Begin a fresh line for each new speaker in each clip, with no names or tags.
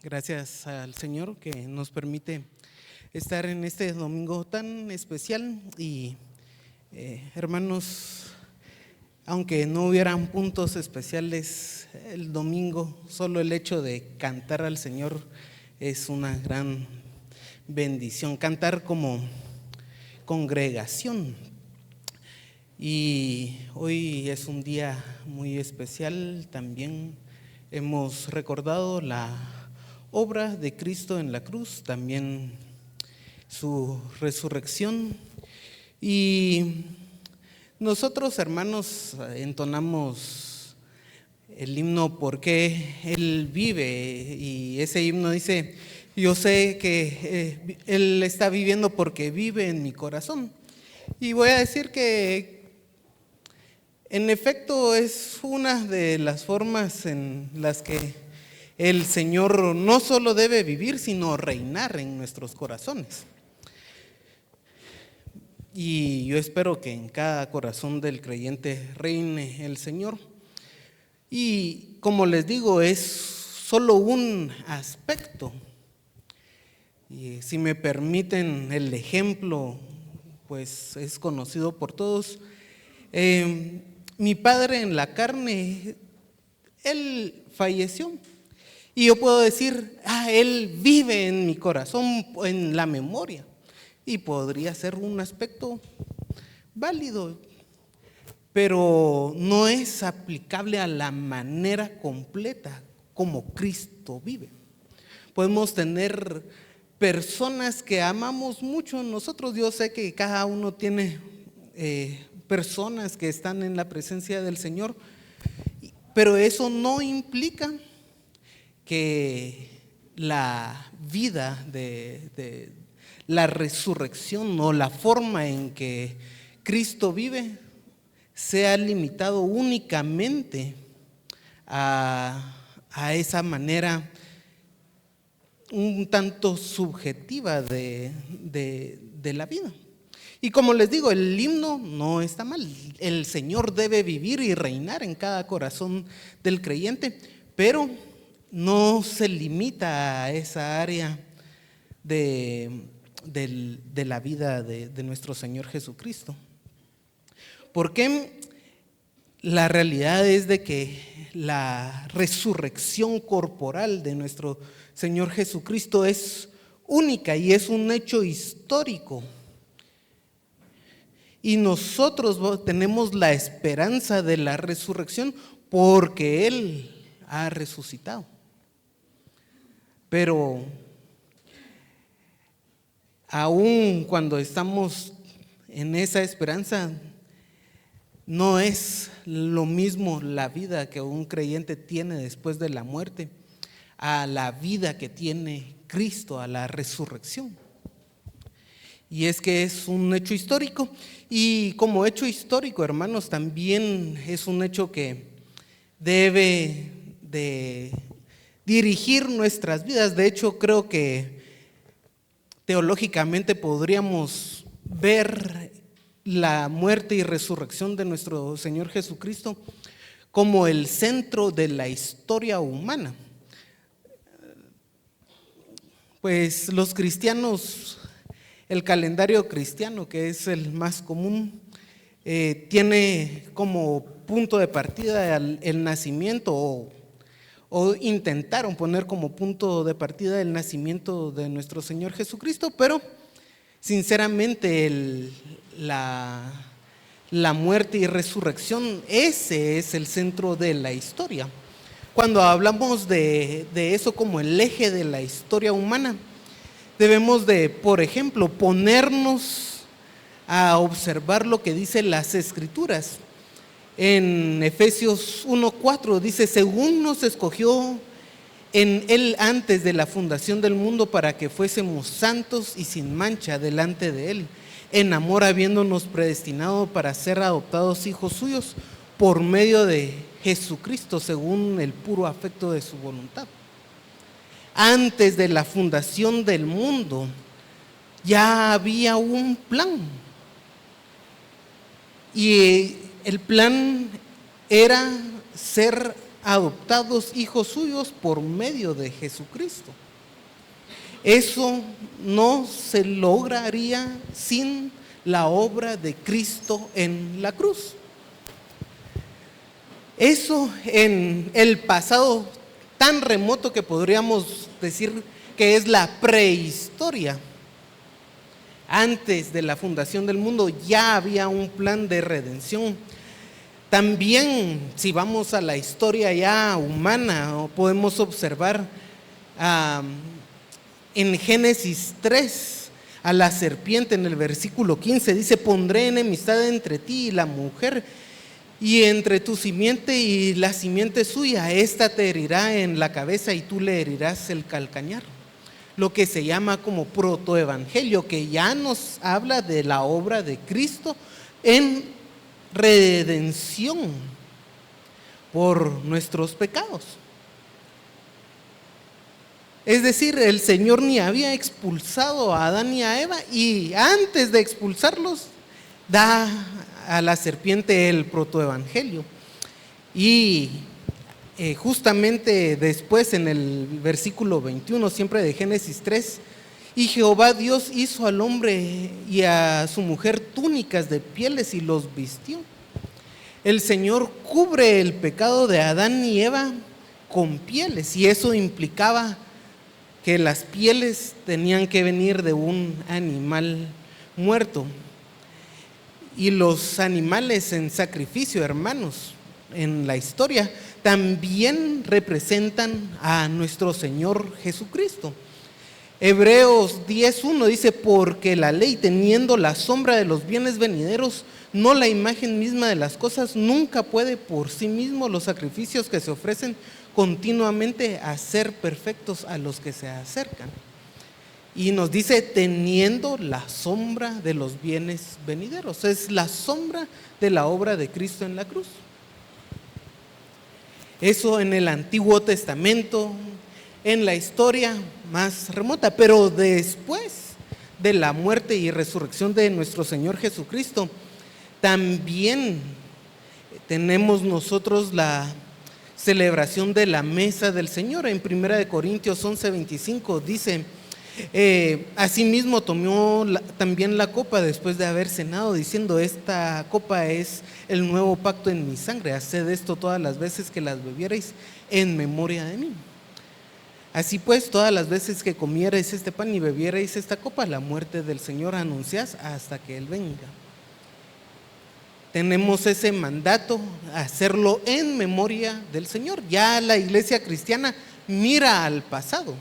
Gracias al Señor que nos permite estar en este domingo tan especial y hermanos, aunque no hubieran puntos especiales el domingo, solo el hecho de cantar al Señor es una gran bendición, cantar como congregación. Y hoy es un día muy especial, también hemos recordado la obra de Cristo en la cruz, también su resurrección. Y nosotros, hermanos, entonamos el himno Porque Él vive, y ese himno dice: yo sé que Él está viviendo porque vive en mi corazón. Y voy a decir que en efecto es una de las formas en las que el Señor no solo debe vivir, sino reinar en nuestros corazones. Y yo espero que en cada corazón del creyente reine el Señor. Y como les digo, es solo un aspecto. Y si me permiten el ejemplo, pues es conocido por todos. Mi padre en la carne, él falleció. Y yo puedo decir, Él vive en mi corazón, en la memoria. Y podría ser un aspecto válido, pero no es aplicable a la manera completa como Cristo vive. Podemos tener personas que amamos mucho nosotros. Yo sé que cada uno tiene personas que están en la presencia del Señor, pero eso no implica que la vida de la resurrección o la forma en que Cristo vive sea limitado únicamente a esa manera un tanto subjetiva de la vida. Y como les digo, el himno no está mal. El Señor debe vivir y reinar en cada corazón del creyente, pero no se limita a esa área de la vida de nuestro Señor Jesucristo. Porque la realidad es de que la resurrección corporal de nuestro Señor Jesucristo es única y es un hecho histórico. Y nosotros tenemos la esperanza de la resurrección porque Él ha resucitado. Pero aún cuando estamos en esa esperanza, no es lo mismo la vida que un creyente tiene después de la muerte a la vida que tiene Cristo, a la resurrección. Y es que es un hecho histórico, y como hecho histórico, hermanos, también es un hecho que debe de dirigir nuestras vidas. De hecho, creo que teológicamente podríamos ver la muerte y resurrección de nuestro Señor Jesucristo como el centro de la historia humana. Pues los cristianos, el calendario cristiano, que es el más común, tiene como punto de partida el nacimiento, o intentaron poner como punto de partida el nacimiento de nuestro Señor Jesucristo, pero sinceramente la muerte y resurrección, ese es el centro de la historia. Cuando hablamos de eso como el eje de la historia humana, debemos de, por ejemplo, ponernos a observar lo que dicen las Escrituras. En Efesios 1:4 dice: según nos escogió en Él antes de la fundación del mundo para que fuésemos santos y sin mancha delante de Él, en amor habiéndonos predestinado para ser adoptados hijos suyos por medio de Jesucristo, según el puro afecto de su voluntad. Antes de la fundación del mundo ya había un plan, y el plan era ser adoptados hijos suyos por medio de Jesucristo. Eso no se lograría sin la obra de Cristo en la cruz. Eso en el pasado tan remoto que podríamos decir que es la prehistoria. Antes de la fundación del mundo ya había un plan de redención. También, si vamos a la historia ya humana, podemos observar en Génesis 3, a la serpiente en el versículo 15, dice: pondré enemistad entre ti y la mujer, y entre tu simiente y la simiente suya, ésta te herirá en la cabeza y tú le herirás el calcañar. Lo que se llama como protoevangelio, que ya nos habla de la obra de Cristo en redención por nuestros pecados. Es decir, el Señor ni había expulsado a Adán y a Eva, y antes de expulsarlos da a la serpiente el protoevangelio. Y justamente después, en el versículo 21, siempre de Génesis 3, y Jehová Dios hizo al hombre y a su mujer túnicas de pieles y los vistió. El Señor cubre el pecado de Adán y Eva con pieles, y eso implicaba que las pieles tenían que venir de un animal muerto. Y los animales en sacrificio, hermanos, en la historia, también representan a nuestro Señor Jesucristo. Hebreos 10:1 dice: porque la ley, teniendo la sombra de los bienes venideros, no la imagen misma de las cosas, nunca puede por sí mismo los sacrificios que se ofrecen continuamente hacer perfectos a los que se acercan. Y nos dice: teniendo la sombra de los bienes venideros. Es la sombra de la obra de Cristo en la cruz. Eso en el Antiguo Testamento, en la historia más remota. Pero después de la muerte y resurrección de nuestro Señor Jesucristo, también tenemos nosotros la celebración de la mesa del Señor. En 1 Corintios 11:25 dice: asimismo tomó también la copa después de haber cenado, diciendo: esta copa es el nuevo pacto en mi sangre, haced esto todas las veces que las bebierais en memoria de mí. Así pues, todas las veces que comierais este pan y bebierais esta copa, la muerte del Señor anunciáis hasta que Él venga. Tenemos ese mandato, hacerlo en memoria del Señor. Ya la iglesia cristiana mira al pasado.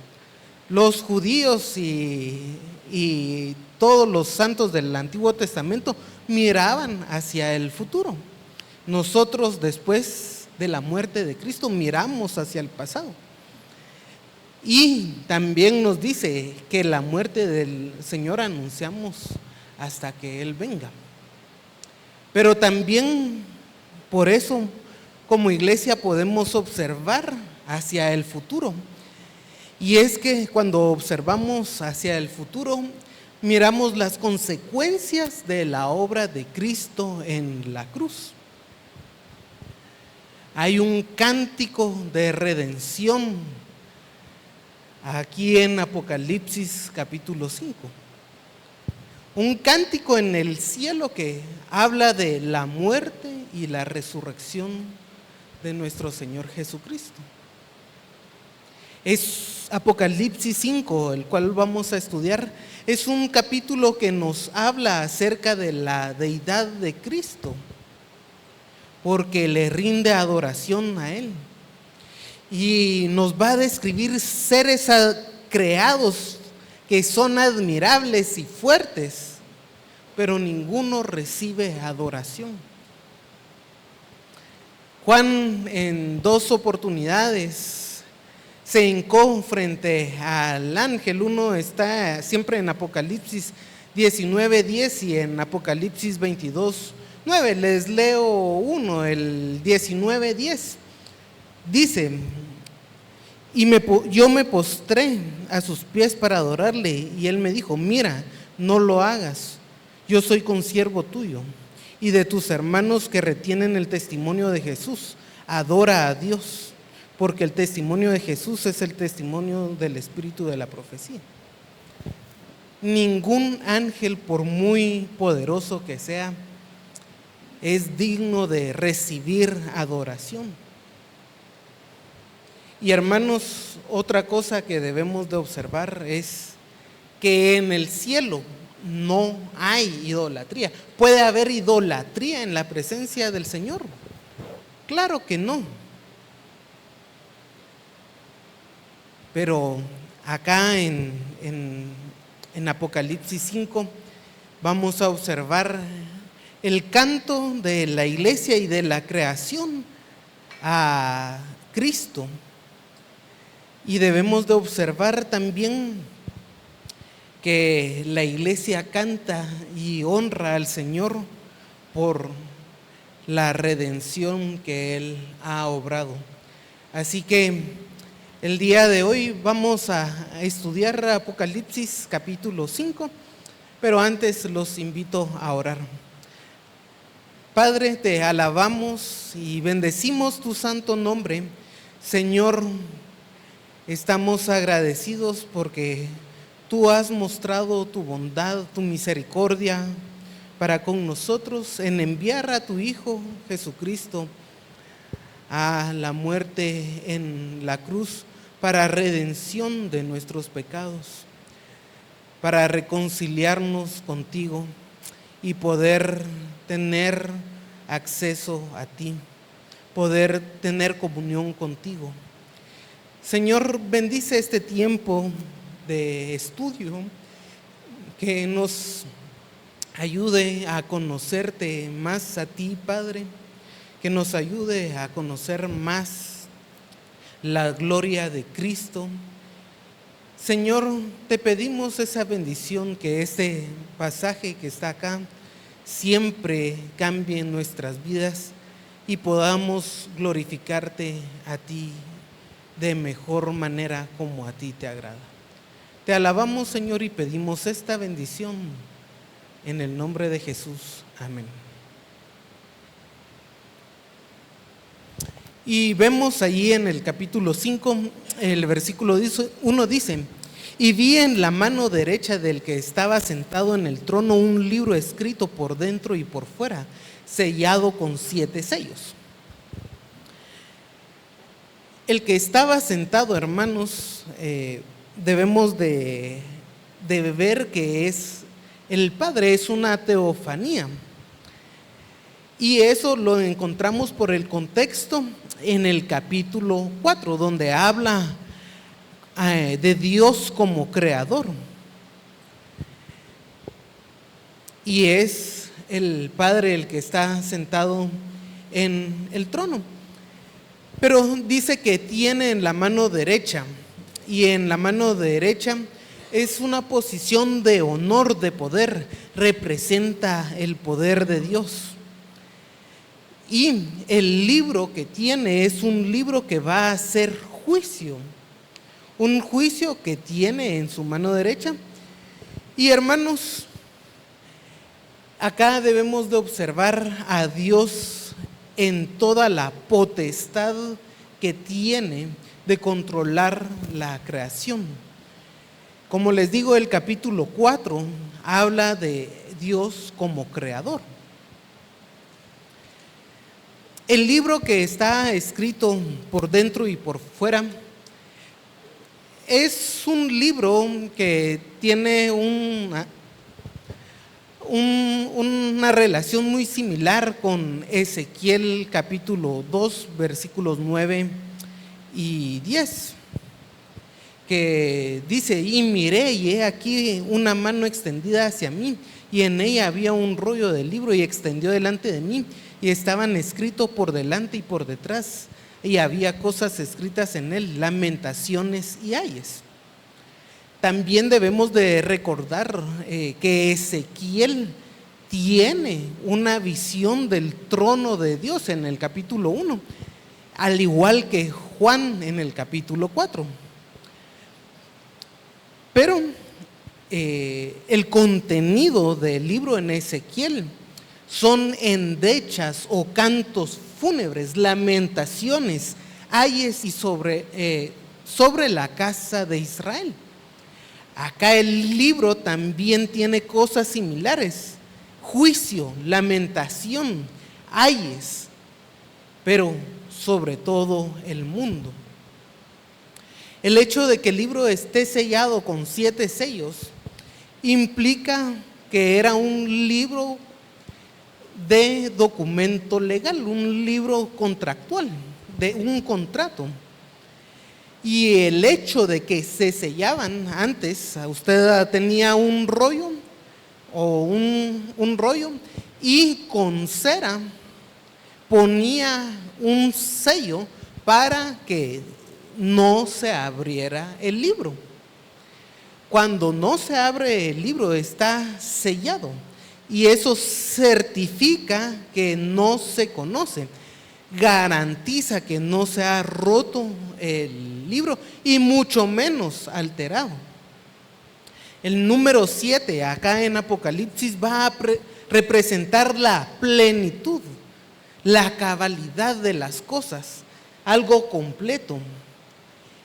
Los judíos y todos los santos del Antiguo Testamento miraban hacia el futuro. Nosotros, después de la muerte de Cristo, miramos hacia el pasado. Y también nos dice que la muerte del Señor anunciamos hasta que Él venga. Pero también por eso, como iglesia, podemos observar hacia el futuro. Y es que cuando observamos hacia el futuro, miramos las consecuencias de la obra de Cristo en la cruz. Hay un cántico de redención aquí en Apocalipsis capítulo 5. Un cántico en el cielo que habla de la muerte y la resurrección de nuestro Señor Jesucristo. Es Apocalipsis 5, el cual vamos a estudiar. Es un capítulo que nos habla acerca de la deidad de Cristo, porque le rinde adoración a Él. Y nos va a describir seres creados que son admirables y fuertes, pero ninguno recibe adoración. Juan en 2 oportunidades se hincó frente al ángel. Uno está siempre en Apocalipsis 19:10 y en Apocalipsis 22:9. Les leo uno, el 19:10. Dice: yo me postré a sus pies para adorarle, y él me dijo: mira, no lo hagas, yo soy consiervo tuyo y de tus hermanos que retienen el testimonio de Jesús. adora a Dios, porque el testimonio de Jesús es el testimonio del espíritu de la profecía. Ningún ángel, por muy poderoso que sea, es digno de recibir adoración. Y hermanos, otra cosa que debemos de observar es que en el cielo no hay idolatría. ¿Puede haber idolatría en la presencia del Señor? Claro que no. Pero acá en Apocalipsis 5 vamos a observar el canto de la iglesia y de la creación a Cristo. Y debemos de observar también que la iglesia canta y honra al Señor por la redención que Él ha obrado. Así que el día de hoy vamos a estudiar Apocalipsis capítulo 5, pero antes los invito a orar. Padre, te alabamos y bendecimos tu santo nombre. Señor, estamos agradecidos porque tú has mostrado tu bondad, tu misericordia para con nosotros en enviar a tu Hijo Jesucristo a la muerte en la cruz para redención de nuestros pecados, para reconciliarnos contigo y poder tener acceso a ti, poder tener comunión contigo. Señor, bendice este tiempo de estudio, que nos ayude a conocerte más a ti, Padre, que nos ayude a conocer más la gloria de Cristo. Señor, te pedimos esa bendición, que este pasaje que está acá siempre cambie en nuestras vidas y podamos glorificarte a ti de mejor manera como a ti te agrada. Te alabamos, Señor, y pedimos esta bendición en el nombre de Jesús. Amén. Y vemos allí en el capítulo 5, el versículo 1 dice: y vi en la mano derecha del que estaba sentado en el trono un libro escrito por dentro y por fuera, sellado con 7 sellos. El que estaba sentado, hermanos, debemos de ver que es el Padre, es una teofanía. Y eso lo encontramos por el contexto en el capítulo 4, donde habla de Dios como creador. Y es el Padre el que está sentado en el trono. Pero dice que tiene en la mano derecha, y en la mano derecha es una posición de honor, de poder, representa el poder de Dios. Y el libro que tiene es un libro que va a hacer juicio, un juicio que tiene en su mano derecha. Y hermanos, acá debemos de observar a Dios en toda la potestad que tiene de controlar la creación. Como les digo, el capítulo 4 habla de Dios como creador. El libro que está escrito por dentro y por fuera es un libro que tiene una relación muy similar con Ezequiel capítulo 2, versículos 9 y 10, que dice: y miré, y he aquí una mano extendida hacia mí, y en ella había un rollo del libro, y extendió delante de mí, y estaban escritos por delante y por detrás, y había cosas escritas en él, lamentaciones y ayes. También debemos de recordar que Ezequiel tiene una visión del trono de Dios en el capítulo 1, al igual que Juan en el capítulo 4. Pero el contenido del libro en Ezequiel son endechas o cantos fúnebres, lamentaciones, ayes y sobre la casa de Israel. Acá el libro también tiene cosas similares: juicio, lamentación, ayes, pero sobre todo el mundo. El hecho de que el libro esté sellado con 7 sellos implica que era un libro de documento legal, un libro contractual, de un contrato. Y el hecho de que se sellaban antes, usted tenía un rollo un rollo y con cera ponía un sello para que no se abriera el libro. Cuando no se abre el libro, está sellado, y eso certifica que no se conoce, garantiza que no se ha roto el libro y mucho menos alterado. El número 7 acá en Apocalipsis va a representar la plenitud, la cabalidad de las cosas, algo completo.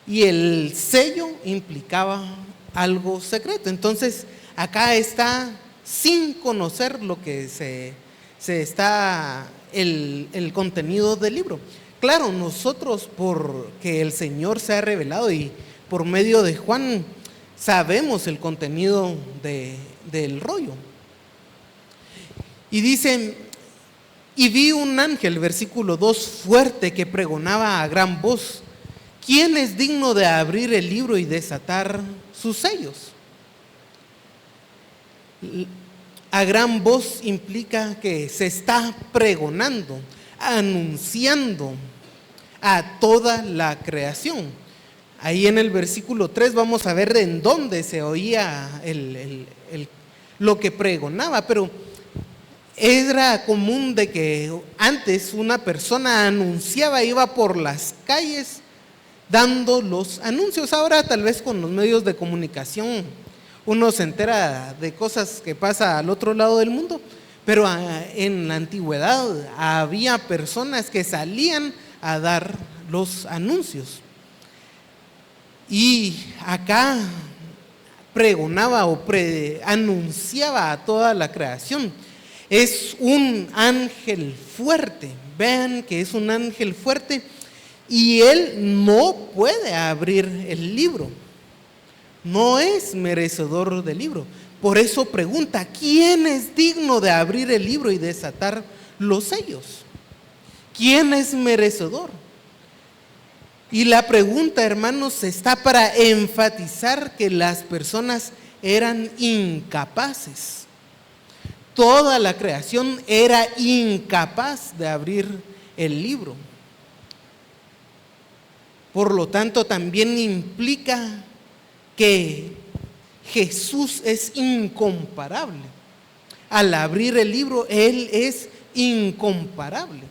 Y el sello implicaba algo secreto. Entonces acá está sin conocer lo que el contenido del libro. Claro, nosotros, porque el Señor se ha revelado y por medio de Juan sabemos el contenido del rollo. Y dicen: y vi un ángel, versículo 2, fuerte, que pregonaba a gran voz: ¿quién es digno de abrir el libro y desatar sus sellos? A gran voz implica que se está pregonando, anunciando a toda la creación. Ahí en el versículo 3 vamos a ver en dónde se oía lo que pregonaba, pero era común de que antes una persona anunciaba, iba por las calles dando los anuncios. Ahora tal vez con los medios de comunicación uno se entera de cosas que pasa al otro lado del mundo, pero en la antigüedad había personas que salían a dar los anuncios. Y acá pregonaba o anunciaba a toda la creación. Es un ángel fuerte, vean que es un ángel fuerte, y él no puede abrir el libro, no es merecedor del libro. Por eso pregunta: ¿quién es digno de abrir el libro y desatar los sellos? ¿Quién es merecedor? Y la pregunta, hermanos, está para enfatizar que las personas eran incapaces. Toda la creación era incapaz de abrir el libro. Por lo tanto, también implica que Jesús es incomparable. Al abrir el libro, Él es incomparable.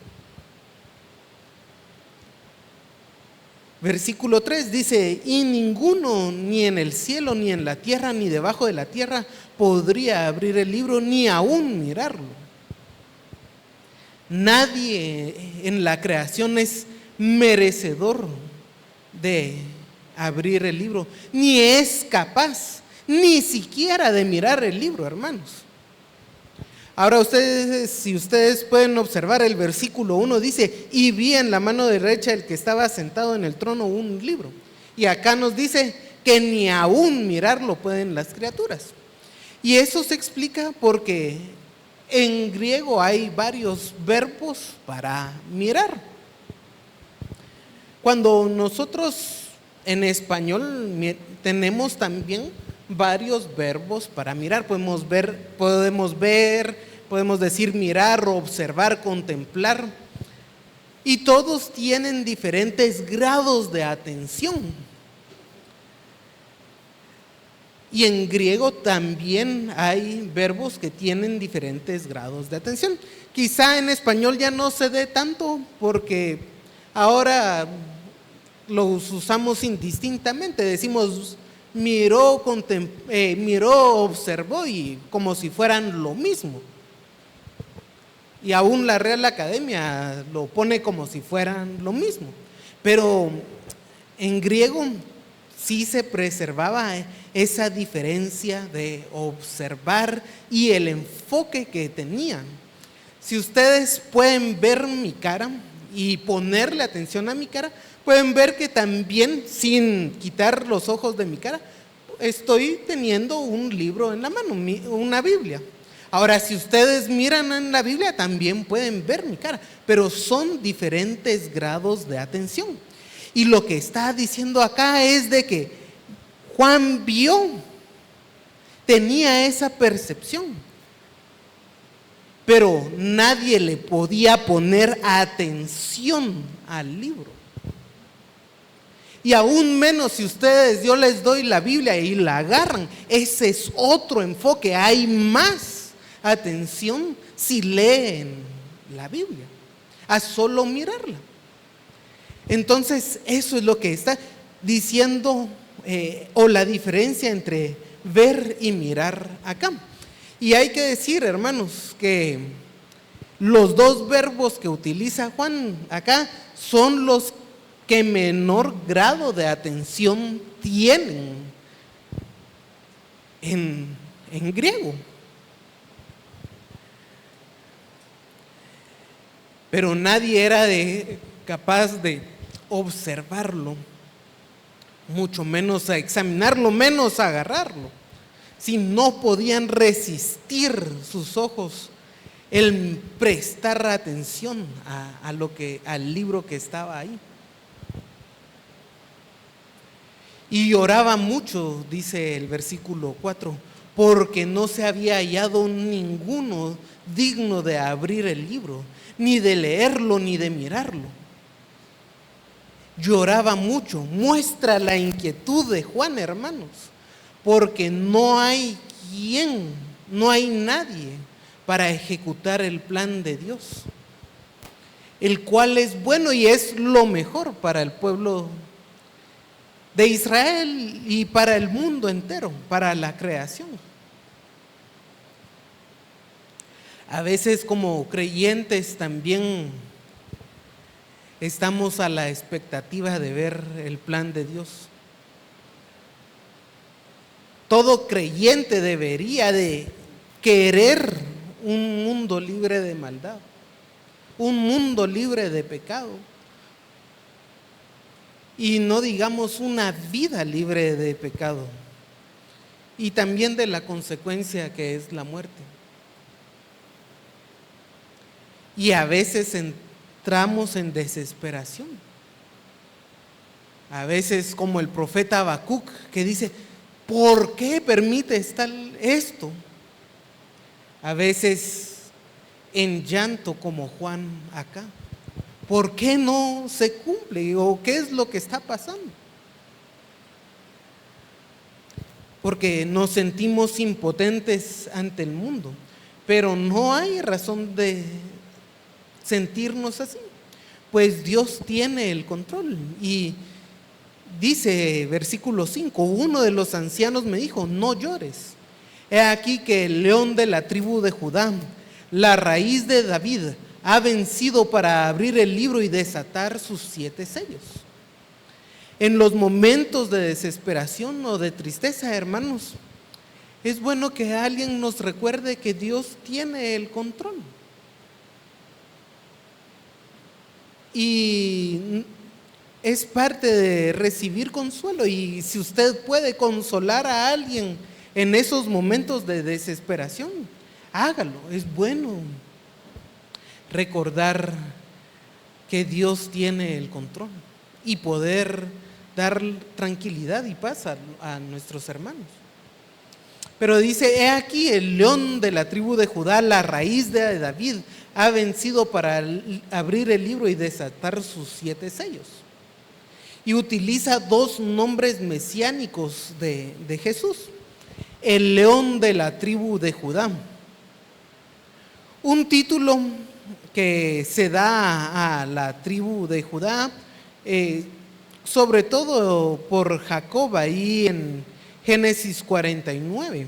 Versículo 3 dice: y ninguno, ni en el cielo, ni en la tierra, ni debajo de la tierra, podría abrir el libro, ni aún mirarlo. Nadie en la creación es merecedor de abrir el libro, ni es capaz, ni siquiera de mirar el libro, hermanos. Ahora si ustedes pueden observar el versículo 1, dice: y vi en la mano derecha del que estaba sentado en el trono un libro. Y acá nos dice que ni aún mirarlo pueden las criaturas. Y eso se explica porque en griego hay varios verbos para mirar. Cuando nosotros en español tenemos también varios verbos para mirar. Podemos decir mirar, observar, contemplar. Y todos tienen diferentes grados de atención. Y en griego también hay verbos que tienen diferentes grados de atención. Quizá en español ya no se dé tanto porque ahora los usamos indistintamente. Decimos miró, observó, y como si fueran lo mismo. Y aún la Real Academia lo pone como si fueran lo mismo. Pero en griego sí se preservaba esa diferencia de observar y el enfoque que tenían. Si ustedes pueden ver mi cara y ponerle atención a mi cara, pueden ver que también, sin quitar los ojos de mi cara, estoy teniendo un libro en la mano, una Biblia. Ahora, si ustedes miran en la Biblia, también pueden ver mi cara, pero son diferentes grados de atención. Y lo que está diciendo acá es de que Juan tenía esa percepción, pero nadie le podía poner atención al libro. Y aún menos si yo les doy la Biblia y la agarran, ese es otro enfoque. Hay más atención si leen la Biblia, a solo mirarla. Entonces, eso es lo que está diciendo, o la diferencia entre ver y mirar acá. Y hay que decir, hermanos, que los dos verbos que utiliza Juan acá son los que menor grado de atención tienen en griego. Pero nadie era capaz de observarlo, mucho menos a examinarlo, menos a agarrarlo. Si no podían resistir sus ojos el prestar atención al libro que estaba ahí. Y lloraba mucho, dice el versículo 4, porque no se había hallado ninguno digno de abrir el libro, ni de leerlo, ni de mirarlo. Lloraba mucho. Muestra la inquietud de Juan, hermanos, porque no hay nadie para ejecutar el plan de Dios, el cual es bueno y es lo mejor para el pueblo de Israel y para el mundo entero, para la creación. A veces como creyentes también estamos a la expectativa de ver el plan de Dios. Todo creyente debería de querer un mundo libre de maldad, un mundo libre de pecado, y no digamos una vida libre de pecado y también de la consecuencia que es la muerte. Y a veces entramos en desesperación. A veces como el profeta Habacuc, que dice: ¿por qué permites esto? A veces en llanto como Juan acá. ¿Por qué no se cumple? ¿O qué es lo que está pasando? Porque nos sentimos impotentes ante el mundo, pero no hay razón de sentirnos así, pues Dios tiene el control. Y dice versículo 5, uno de los ancianos me dijo: no llores, he aquí que el león de la tribu de Judá, la raíz de David, ha vencido para abrir el libro y desatar sus 7 sellos. En los momentos de desesperación o de tristeza, hermanos, es bueno que alguien nos recuerde que Dios tiene el control. Y es parte de recibir consuelo. Y si usted puede consolar a alguien en esos momentos de desesperación, hágalo. Es bueno recordar que Dios tiene el control y poder dar tranquilidad y paz a nuestros hermanos. Pero dice: he aquí el león de la tribu de Judá, la raíz de David, ha vencido para abrir el libro y desatar sus 7 sellos. Y utiliza 2 nombres mesiánicos de Jesús: el león de la tribu de Judá, un título que se da a la tribu de Judá, sobre todo por Jacob, ahí en Génesis 49,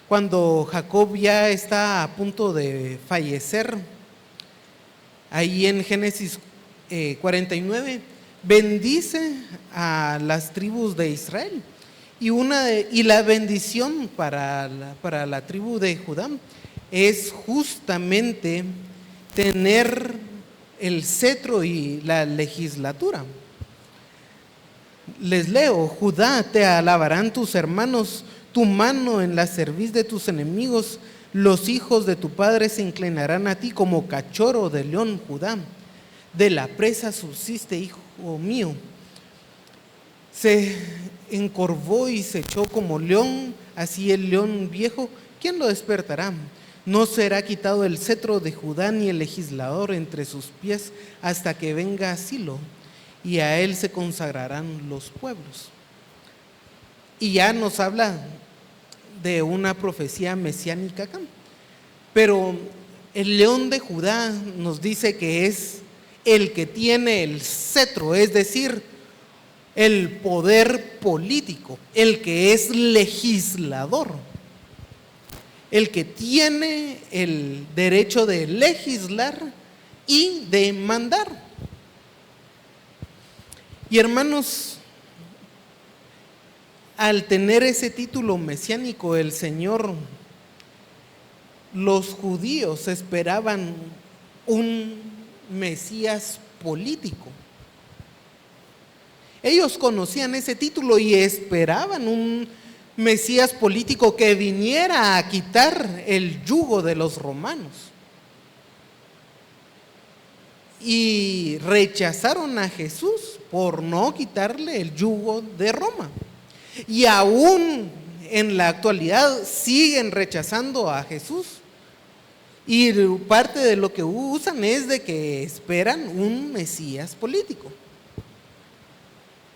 cuando Jacob ya está a punto de fallecer Ahí en Génesis 49, bendice a las tribus de Israel. Y la bendición para la tribu de Judá es justamente tener el cetro y la legislatura. Les leo: Judá, te alabarán tus hermanos, tu mano en la cerviz de tus enemigos, los hijos de tu padre se inclinarán a ti como cachorro de león, Judá. De la presa subsiste, hijo mío. Se encorvó y se echó como león, así el león viejo, ¿quién lo despertará? No será quitado el cetro de Judá ni el legislador entre sus pies hasta que venga Silo, y a él se consagrarán los pueblos. Y ya nos habla de una profecía mesiánica acá. Pero el león de Judá nos dice que es el que tiene el cetro, es decir, el poder político, el que es legislador, el que tiene el derecho de legislar y de mandar. Y hermanos, al tener ese título mesiánico, el Señor, los judíos esperaban un Mesías político. Ellos conocían ese título y esperaban un Mesías político que viniera a quitar el yugo de los romanos. Y rechazaron a Jesús por no quitarle el yugo de Roma. Y aún en la actualidad siguen rechazando a Jesús. Y parte de lo que usan es de que esperan un Mesías político.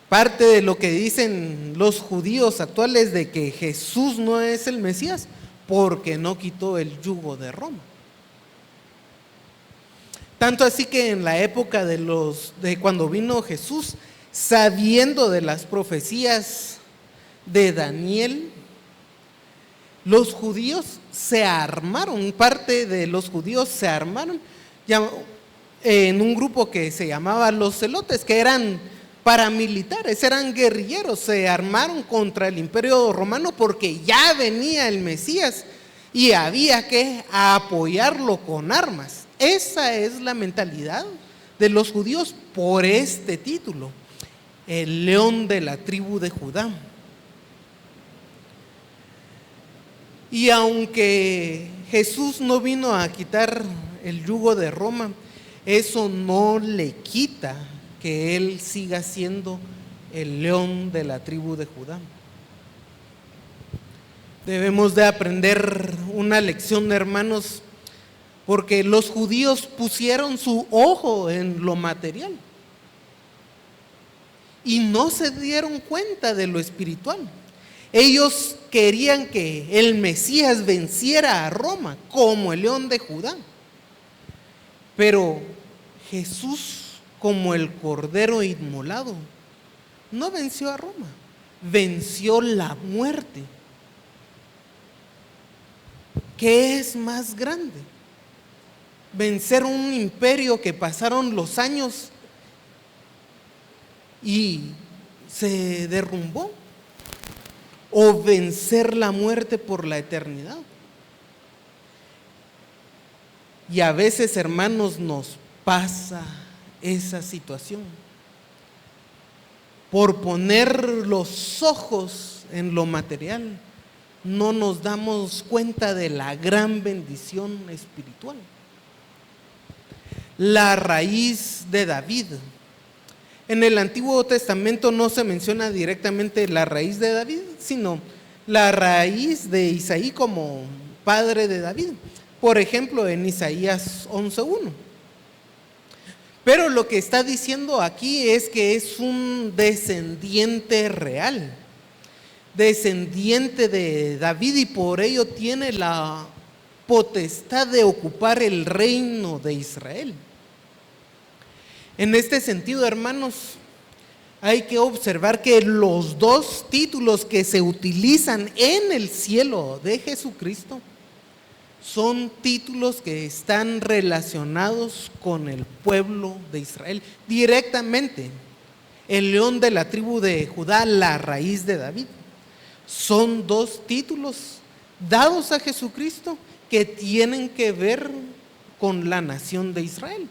Parte de lo que dicen los judíos actuales de que Jesús no es el Mesías porque no quitó el yugo de Roma. Tanto así que en la época de cuando vino Jesús, sabiendo de las profecías de Daniel, los judíos se armaron, parte de los judíos se armaron en un grupo que se llamaba los celotes, que eran paramilitares, eran guerrilleros, se armaron contra el Imperio Romano porque ya venía el Mesías y había que apoyarlo con armas. Esa es la mentalidad de los judíos por este título, el león de la tribu de Judá. Y aunque Jesús no vino a quitar el yugo de Roma, eso no le quita que Él siga siendo el león de la tribu de Judá. Debemos de aprender una lección, hermanos, porque los judíos pusieron su ojo en lo material y no se dieron cuenta de lo espiritual. Ellos querían que el Mesías venciera a Roma como el león de Judá. Pero Jesús, como el cordero inmolado, no venció a Roma, venció la muerte. ¿Qué es más grande? Vencer un imperio que pasaron los años y se derrumbó, o vencer la muerte por la eternidad. Y a veces, hermanos, nos pasa esa situación. Por poner los ojos en lo material, no nos damos cuenta de la gran bendición espiritual. La raíz de David. En el Antiguo Testamento no se menciona directamente la raíz de David, sino la raíz de Isaí como padre de David. Por ejemplo, en Isaías 11:1. Pero lo que está diciendo aquí es que es un descendiente real, descendiente de David, y por ello tiene la potestad de ocupar el reino de Israel. En este sentido, hermanos, hay que observar que los dos títulos que se utilizan en el cielo de Jesucristo son títulos que están relacionados con el pueblo de Israel directamente. El león de la tribu de Judá, la raíz de David. Son dos títulos dados a Jesucristo que tienen que ver con la nación de Israel.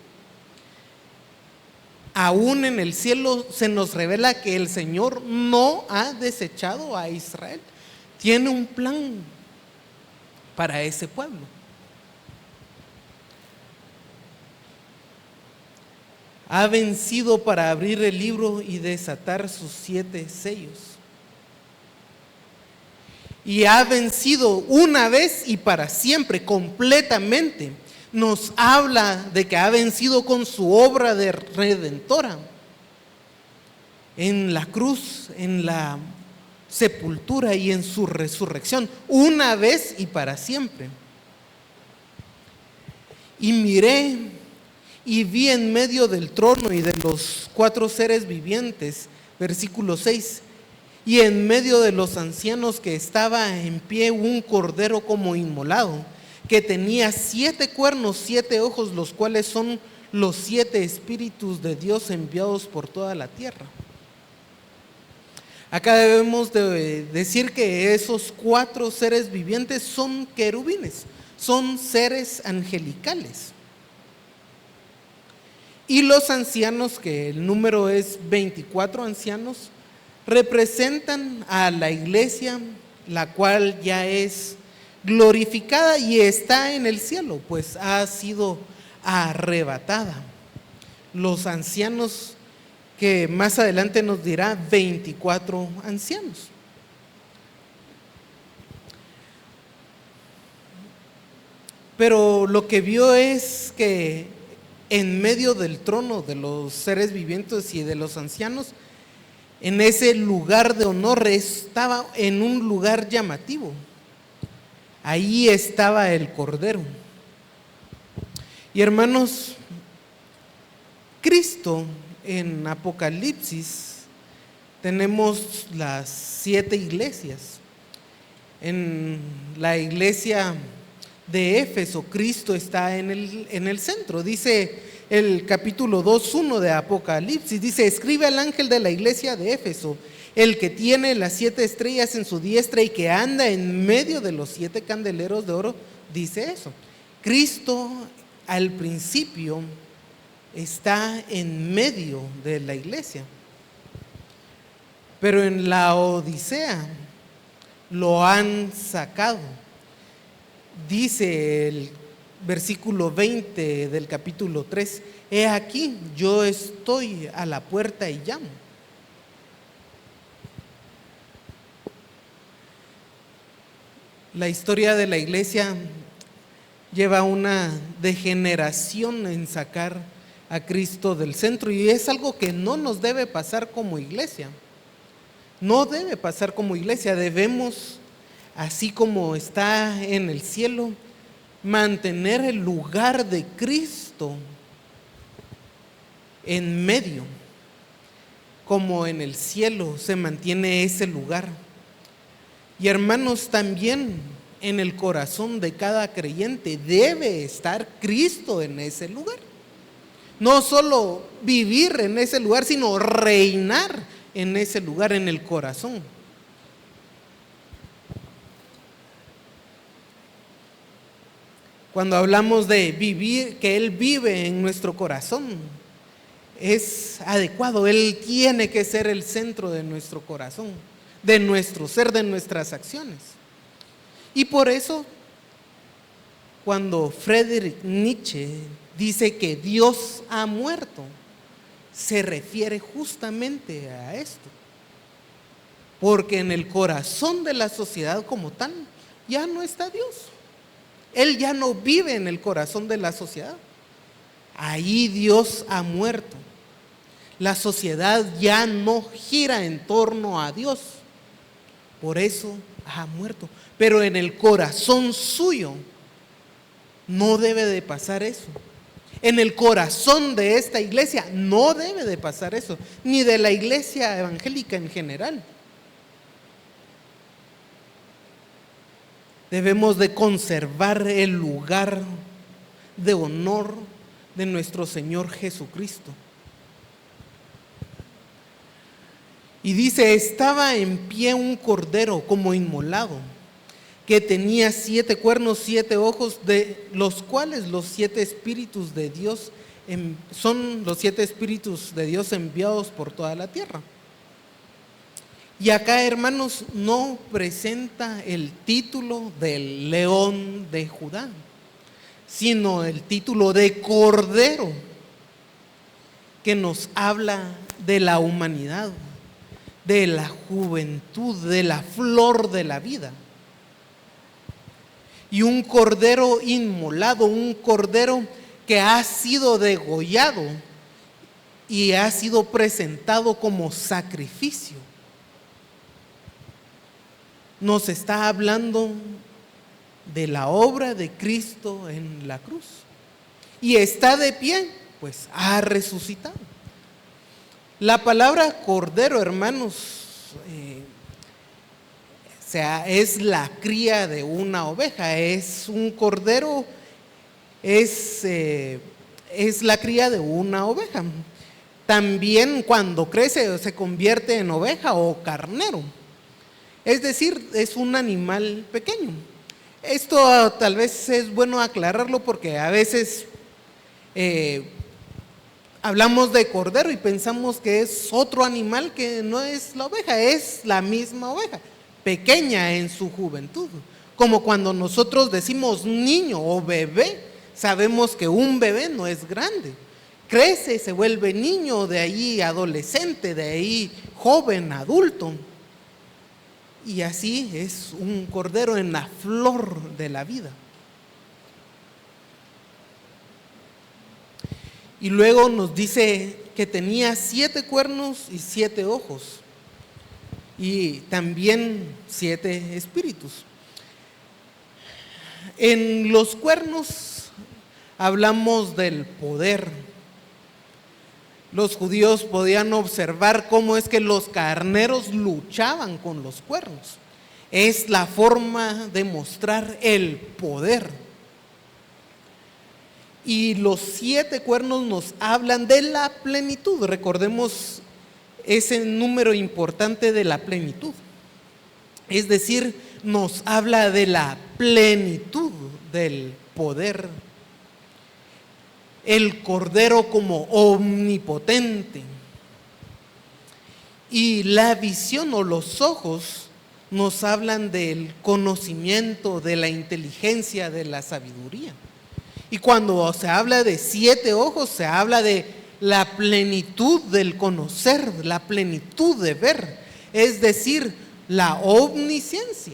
Aún en el cielo se nos revela que el Señor no ha desechado a Israel. Tiene un plan para ese pueblo. Ha vencido para abrir el libro y desatar sus 7 sellos. Y ha vencido una vez y para siempre, completamente. Nos habla de que ha vencido con su obra de redentora. En la cruz, en la sepultura y en su resurrección, una vez y para siempre. Y miré y vi en medio del trono y de los 4 seres vivientes, versículo 6, y en medio de los ancianos que estaba en pie un cordero como inmolado, que tenía 7 cuernos, 7 ojos, los cuales son los 7 espíritus de Dios enviados por toda la tierra. Acá debemos de decir que esos 4 seres vivientes son querubines, son seres angelicales. Y los ancianos, que el número es 24 ancianos, representan a la iglesia, la cual ya es glorificada y está en el cielo, pues ha sido arrebatada. Los ancianos, que más adelante nos dirá 24 ancianos. Pero lo que vio es que en medio del trono de los seres vivientes y de los ancianos, en ese lugar de honor, estaba en un lugar llamativo. Ahí estaba el Cordero. Y hermanos, Cristo en Apocalipsis tenemos las 7 iglesias. En la iglesia de Éfeso, Cristo está en el centro. Dice el capítulo 2:1 de Apocalipsis, dice: escribe al ángel de la iglesia de Éfeso, el que tiene las 7 estrellas en su diestra y que anda en medio de los 7 candeleros de oro, dice eso. Cristo al principio está en medio de la iglesia, pero en la Odisea lo han sacado. Dice el versículo 20 del capítulo 3: he aquí, yo estoy a la puerta y llamo. La historia de la iglesia lleva una degeneración en sacar a Cristo del centro, y es algo que no nos debe pasar como iglesia. No debe pasar como iglesia. Debemos, así como está en el cielo, mantener el lugar de Cristo en medio, como en el cielo se mantiene ese lugar. Y hermanos, también en el corazón de cada creyente debe estar Cristo en ese lugar. No solo vivir en ese lugar, sino reinar en ese lugar, en el corazón. Cuando hablamos de vivir, que Él vive en nuestro corazón, es adecuado. Él tiene que ser el centro de nuestro corazón, de nuestro ser, de nuestras acciones. Y por eso, cuando Friedrich Nietzsche dice que Dios ha muerto, se refiere justamente a esto. Porque en el corazón de la sociedad como tal, ya no está Dios. Él ya no vive en el corazón de la sociedad. Ahí Dios ha muerto. La sociedad ya no gira en torno a Dios. Por eso ha muerto. Pero en el corazón suyo no debe de pasar eso. En el corazón de esta iglesia no debe de pasar eso, ni de la iglesia evangélica en general. Debemos de conservar el lugar de honor de nuestro Señor Jesucristo. Y dice, estaba en pie un cordero como inmolado, que tenía 7 cuernos, 7 ojos, de los cuales los 7 espíritus de Dios son los 7 espíritus de Dios enviados por toda la tierra. Y acá, hermanos, no presenta el título del león de Judá, sino el título de cordero, que nos habla de la humanidad, de la juventud, de la flor de la vida. Y un cordero inmolado, un cordero que ha sido degollado y ha sido presentado como sacrificio. Nos está hablando de la obra de Cristo en la cruz. Y está de pie, pues ha resucitado. La palabra cordero, hermanos, es la cría de una oveja. Es un cordero, es la cría de una oveja. También cuando crece se convierte en oveja o carnero. Es decir, es un animal pequeño. Esto tal vez es bueno aclararlo porque a veces hablamos de cordero y pensamos que es otro animal que no es la oveja, es la misma oveja, pequeña en su juventud. Como cuando nosotros decimos niño o bebé, sabemos que un bebé no es grande. Crece, se vuelve niño, de ahí adolescente, de ahí joven, adulto. Y así es un cordero en la flor de la vida. Y luego nos dice que tenía 7 cuernos y 7 ojos. Y también 7 espíritus. En los cuernos hablamos del poder. Los judíos podían observar cómo es que los carneros luchaban con los cuernos. Es la forma de mostrar el poder. Y los 7 cuernos nos hablan de la plenitud. Recordemos ese número importante de la plenitud. Es decir, nos habla de la plenitud del poder. El cordero como omnipotente. Y la visión o los ojos nos hablan del conocimiento, de la inteligencia, de la sabiduría. Y cuando se habla de 7 ojos, se habla de la plenitud del conocer, la plenitud de ver, es decir, la omnisciencia.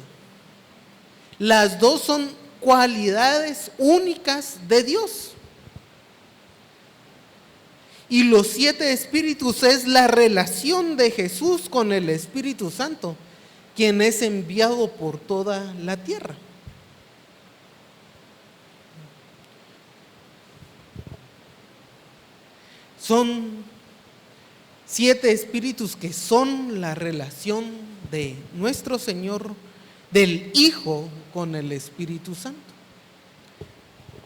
Las dos son cualidades únicas de Dios. Y los 7 espíritus es la relación de Jesús con el Espíritu Santo, quien es enviado por toda la tierra. Son 7 espíritus que son la relación de nuestro Señor, del Hijo con el Espíritu Santo.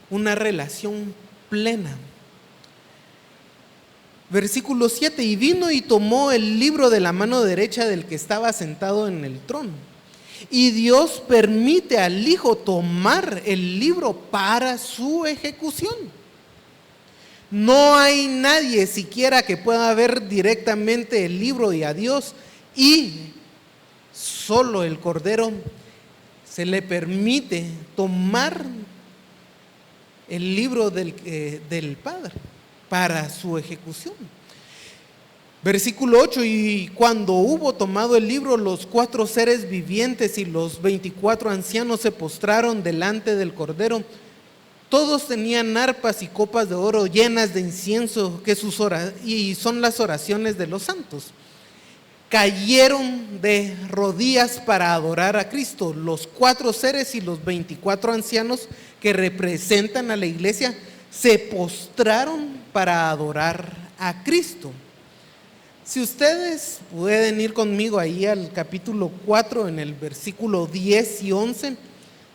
Una relación plena. Versículo 7, y vino y tomó el libro de la mano derecha del que estaba sentado en el trono. Y Dios permite al Hijo tomar el libro para su ejecución. No hay nadie siquiera que pueda ver directamente el libro y a Dios, y solo el Cordero se le permite tomar el libro del Padre para su ejecución. Versículo 8, y cuando hubo tomado el libro, los 4 seres vivientes y los 24 ancianos se postraron delante del Cordero. Todos tenían arpas y copas de oro llenas de incienso, y son las oraciones de los santos. Cayeron de rodillas para adorar a Cristo. Los 4 seres y los 24 ancianos que representan a la iglesia se postraron para adorar a Cristo. Si ustedes pueden ir conmigo ahí al capítulo 4 en el versículo 10 y 11,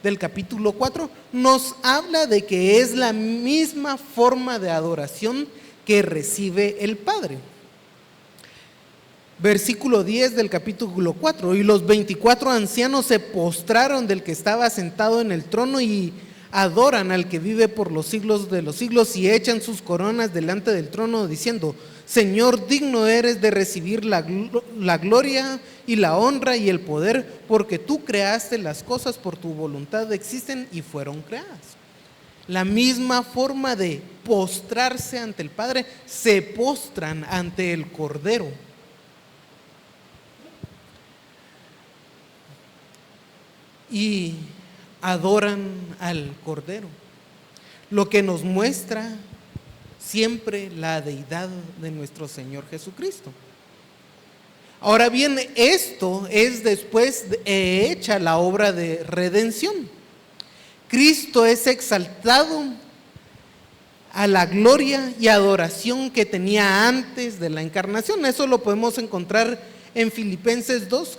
del capítulo 4 nos habla de que es la misma forma de adoración que recibe el Padre. Versículo 10 del capítulo 4: y los 24 ancianos se postraron del que estaba sentado en el trono y adoran al que vive por los siglos de los siglos, y echan sus coronas delante del trono diciendo: Señor, digno eres de recibir la gloria y la honra y el poder, porque tú creaste las cosas, por tu voluntad existen y fueron creadas. La misma forma de postrarse ante el Padre, se postran ante el Cordero. Y adoran al Cordero, lo que nos muestra siempre la deidad de nuestro Señor Jesucristo. Ahora bien, esto es después hecha la obra de redención. Cristo es exaltado a la gloria y adoración que tenía antes de la encarnación. Eso lo podemos encontrar en Filipenses 2,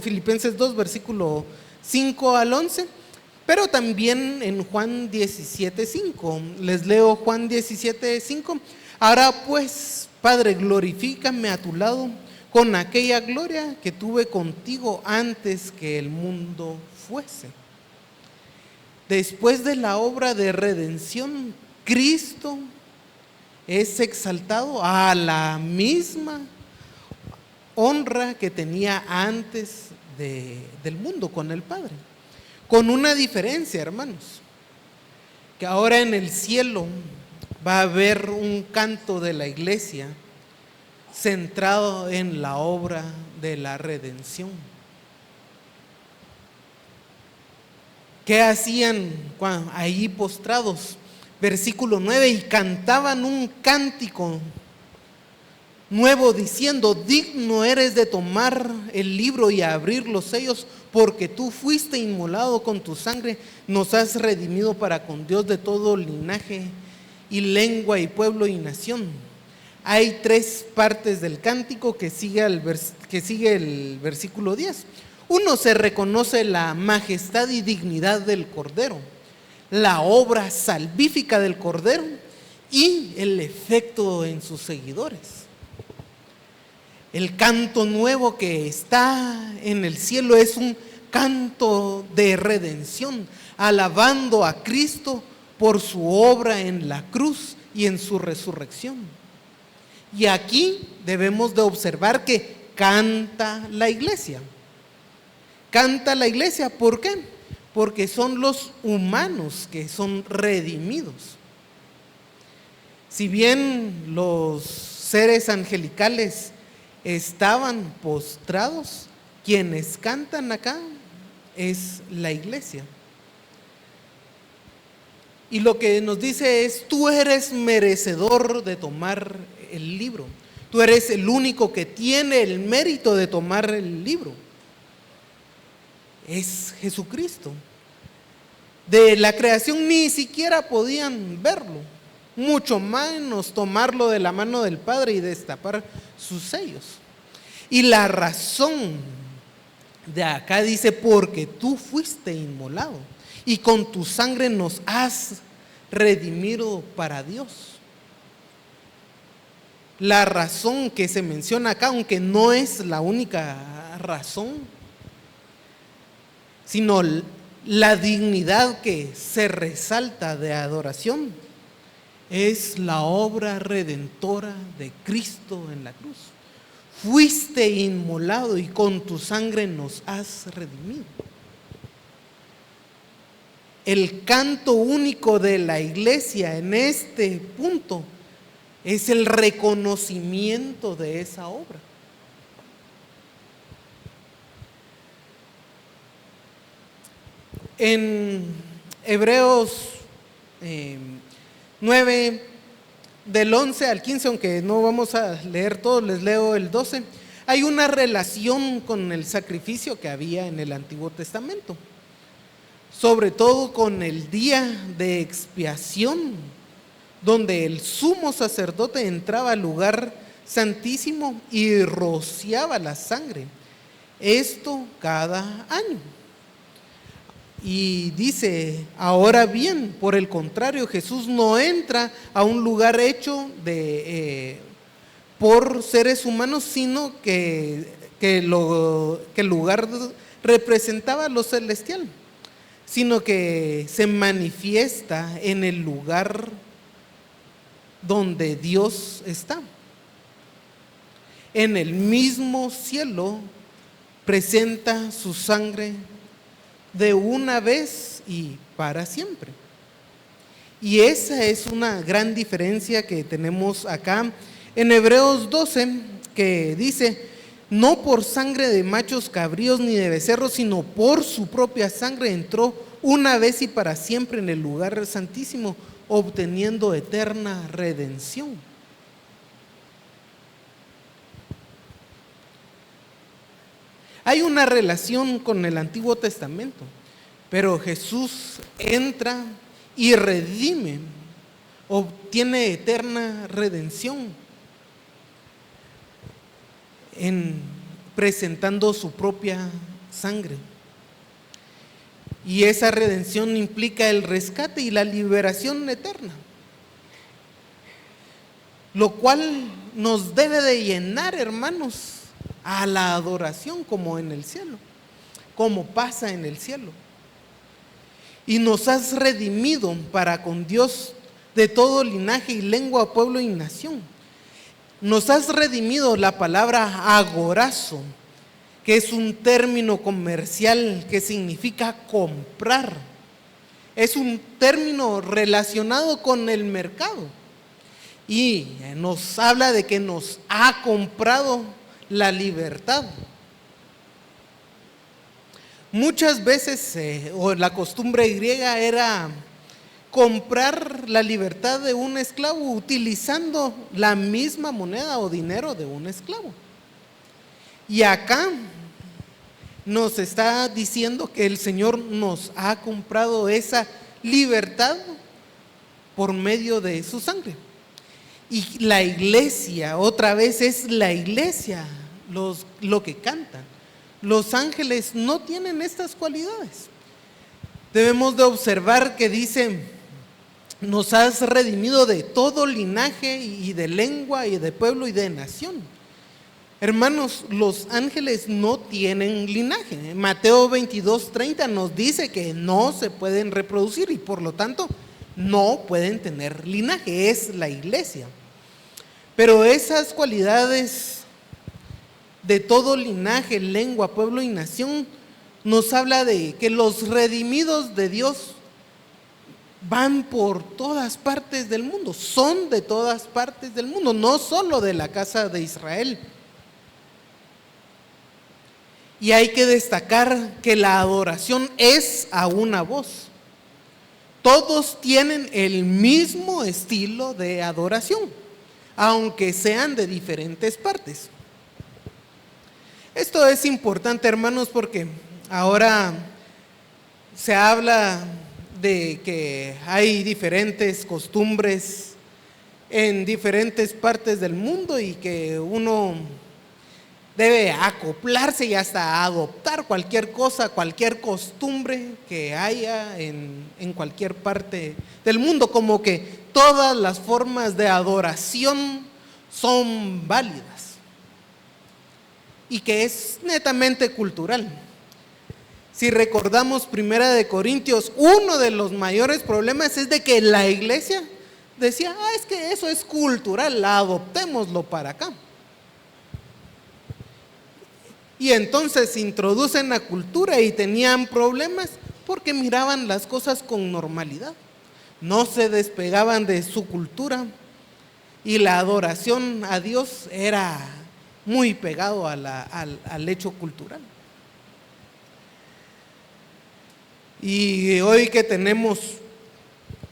Filipenses 2, versículo 5 al 11, pero también en Juan 17:5. Les leo Juan 17:5. Ahora pues, Padre, glorifícame a tu lado con aquella gloria que tuve contigo antes que el mundo fuese. Después de la obra de redención, Cristo es exaltado a la misma honra que tenía antes del mundo con el Padre, con una diferencia, hermanos, que ahora en el cielo va a haber un canto de la iglesia centrado en la obra de la redención. ¿Qué hacían ahí postrados? Versículo 9: y cantaban un cántico nuevo diciendo: digno eres de tomar el libro y abrir los sellos, porque tú fuiste inmolado, con tu sangre nos has redimido para con Dios de todo linaje y lengua y pueblo y nación. Hay tres partes del cántico que sigue el versículo 10. Uno, se reconoce la majestad y dignidad del Cordero, la obra salvífica del Cordero y el efecto en sus seguidores. El canto nuevo que está en el cielo es un canto de redención, alabando a Cristo por su obra en la cruz y en su resurrección. Y aquí debemos de observar que canta la iglesia. Canta la iglesia, ¿por qué? Porque son los humanos que son redimidos. Si bien los seres angelicales estaban postrados, quienes cantan acá es la iglesia. Y lo que nos dice es: tú eres merecedor de tomar el libro. Tú eres el único que tiene el mérito de tomar el libro. Es Jesucristo. De la creación ni siquiera podían verlo, mucho menos tomarlo de la mano del Padre y destapar sus sellos. Y la razón de acá dice: porque tú fuiste inmolado y con tu sangre nos has redimido para Dios. La razón que se menciona acá, aunque no es la única razón, sino la dignidad que se resalta de adoración, es la obra redentora de Cristo en la cruz. Fuiste inmolado y con tu sangre nos has redimido. El canto único de la iglesia en este punto es el reconocimiento de esa obra. En Hebreos 9, del 11 al 15, aunque no vamos a leer todo, les leo el 12. Hay una relación con el sacrificio que había en el Antiguo Testamento, sobre todo con el día de expiación, donde el sumo sacerdote entraba al lugar santísimo y rociaba la sangre. Esto cada año. Y dice, ahora bien, por el contrario, Jesús no entra a un lugar hecho por seres humanos, sino que el lugar representaba lo celestial, sino que se manifiesta en el lugar donde Dios está. En el mismo cielo presenta su sangre de una vez y para siempre. Y esa es una gran diferencia que tenemos acá en Hebreos 12, que dice, no por sangre de machos cabríos ni de becerros, sino por su propia sangre entró una vez y para siempre en el lugar santísimo, obteniendo eterna redención. Hay una relación con el Antiguo Testamento, pero Jesús entra y redime, obtiene eterna redención presentando su propia sangre. Y esa redención implica el rescate y la liberación eterna, lo cual nos debe de llenar, hermanos, a la adoración como en el cielo, como pasa en el cielo. Y nos has redimido para con Dios de todo linaje y lengua, pueblo y nación. Nos has redimido, la palabra agorazo, que es un término comercial que significa comprar. Es un término relacionado con el mercado. Y nos habla de que nos ha comprado la libertad. Muchas veces, o la costumbre griega era comprar la libertad de un esclavo utilizando la misma moneda o dinero de un esclavo. Y acá nos está diciendo que el Señor nos ha comprado esa libertad por medio de su sangre. Y la iglesia, otra vez es la iglesia lo que cantan. Los ángeles no tienen estas cualidades. Debemos de observar que dice, nos has redimido de todo linaje y de lengua y de pueblo y de nación. Hermanos, los ángeles no tienen linaje. Mateo 22:30 nos dice que no se pueden reproducir y por lo tanto no pueden tener linaje. Es la iglesia. Pero esas cualidades de todo linaje, lengua, pueblo y nación nos habla de que los redimidos de Dios van por todas partes del mundo, son de todas partes del mundo, no solo de la casa de Israel. Y hay que destacar que la adoración es a una voz. Todos tienen el mismo estilo de adoración, aunque sean de diferentes partes. Esto es importante, hermanos, porque ahora se habla de que hay diferentes costumbres en diferentes partes del mundo y que uno debe acoplarse y hasta adoptar cualquier cosa, cualquier costumbre que haya en cualquier parte del mundo, como que todas las formas de adoración son válidas y que es netamente cultural. Si recordamos 1 Corintios, uno de los mayores problemas es de que la iglesia decía, es que eso es cultural, adoptémoslo para acá. Y entonces introducen la cultura y tenían problemas porque miraban las cosas con normalidad. No se despegaban de su cultura y la adoración a Dios era muy pegado al hecho cultural. Y hoy que tenemos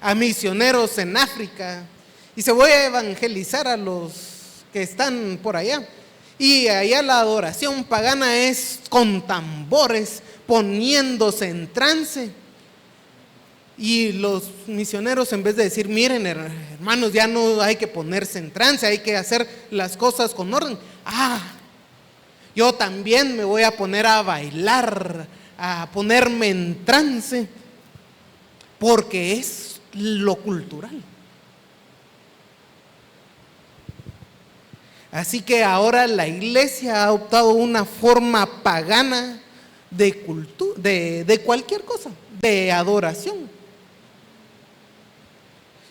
a misioneros en África y se voy a evangelizar a los que están por allá, y allá la adoración pagana es con tambores, poniéndose en trance. Y los misioneros, en vez de decir, miren hermanos, ya no hay que ponerse en trance, hay que hacer las cosas con orden. Yo también me voy a poner a bailar a ponerme en trance, porque es lo cultural. Así que ahora la iglesia ha adoptado una forma pagana de cultura, de cualquier cosa, de adoración.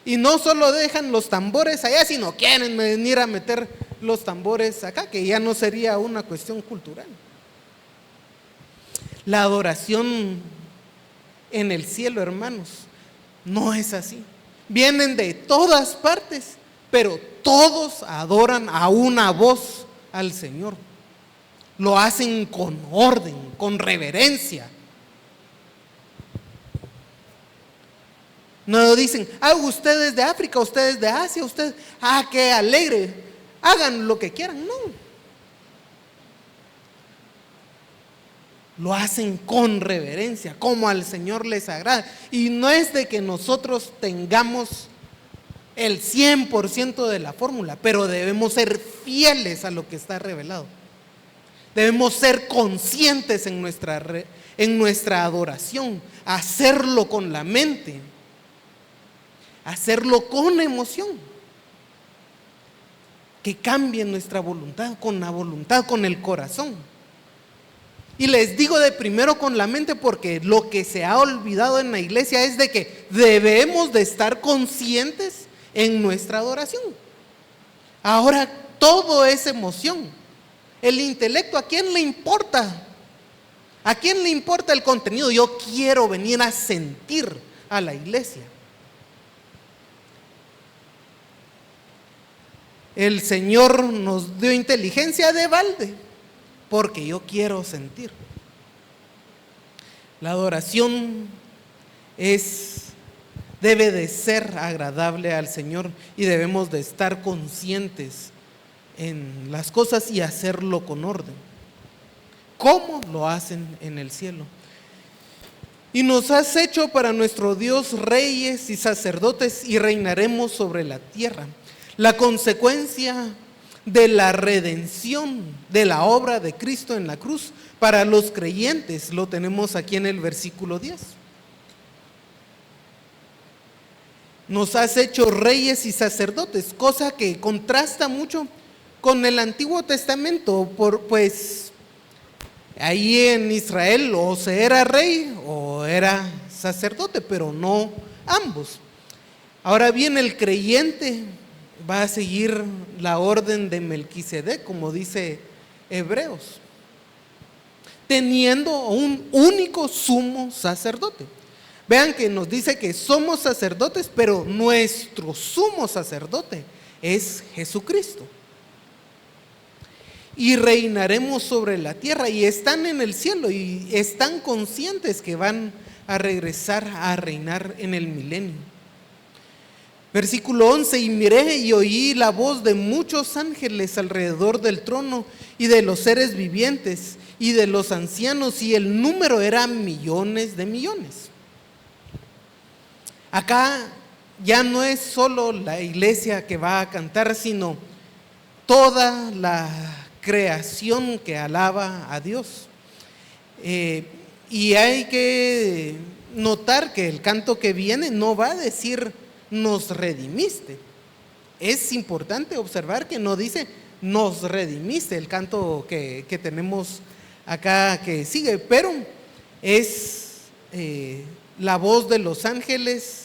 Y no solo dejan los tambores allá, sino quieren venir a meter los tambores acá, que ya no sería una cuestión cultural. La adoración en el cielo, hermanos, no es así. Vienen de todas partes, pero todos adoran a una voz al Señor. Lo hacen con orden, con reverencia. No dicen, ustedes de África, ustedes de Asia, ustedes, qué alegre, hagan lo que quieran. No. Lo hacen con reverencia, como al Señor les agrada. Y no es de que nosotros tengamos el 100% de la fórmula, pero debemos ser fieles a lo que está revelado. Debemos ser conscientes en nuestra adoración, hacerlo con la mente, hacerlo con emoción, que cambie nuestra voluntad, con el corazón. Y les digo de primero con la mente, porque lo que se ha olvidado en la iglesia es de que debemos de estar conscientes en nuestra adoración. Ahora todo es emoción. El intelecto, ¿a quién le importa? ¿A quién le importa el contenido? Yo quiero venir a sentir a la iglesia. El Señor nos dio inteligencia de balde, porque yo quiero sentir. La adoración debe de ser agradable al Señor, y debemos de estar conscientes en las cosas y hacerlo con orden, como lo hacen en el cielo. Y nos has hecho para nuestro Dios reyes y sacerdotes, y reinaremos sobre la tierra. La consecuencia de la redención de la obra de Cristo en la cruz para los creyentes lo tenemos aquí en el versículo 10. Nos has hecho reyes y sacerdotes, cosa que contrasta mucho con el Antiguo Testamento, pues ahí en Israel o se era rey o era sacerdote, pero no ambos. Ahora bien, el creyente va a seguir la orden de Melquisedec, como dice Hebreos, teniendo un único sumo sacerdote. Vean que nos dice que somos sacerdotes, pero nuestro sumo sacerdote es Jesucristo. Y reinaremos sobre la tierra, y están en el cielo y están conscientes que van a regresar a reinar en el milenio. Versículo 11, y miré y oí la voz de muchos ángeles alrededor del trono, y de los seres vivientes, y de los ancianos, y el número era millones de millones. Acá ya no es solo la iglesia que va a cantar, sino toda la creación que alaba a Dios. Y hay que notar que el canto que viene no va a decir nos redimiste. Es importante observar que no dice nos redimiste, el canto que tenemos acá que sigue, pero es la voz de los ángeles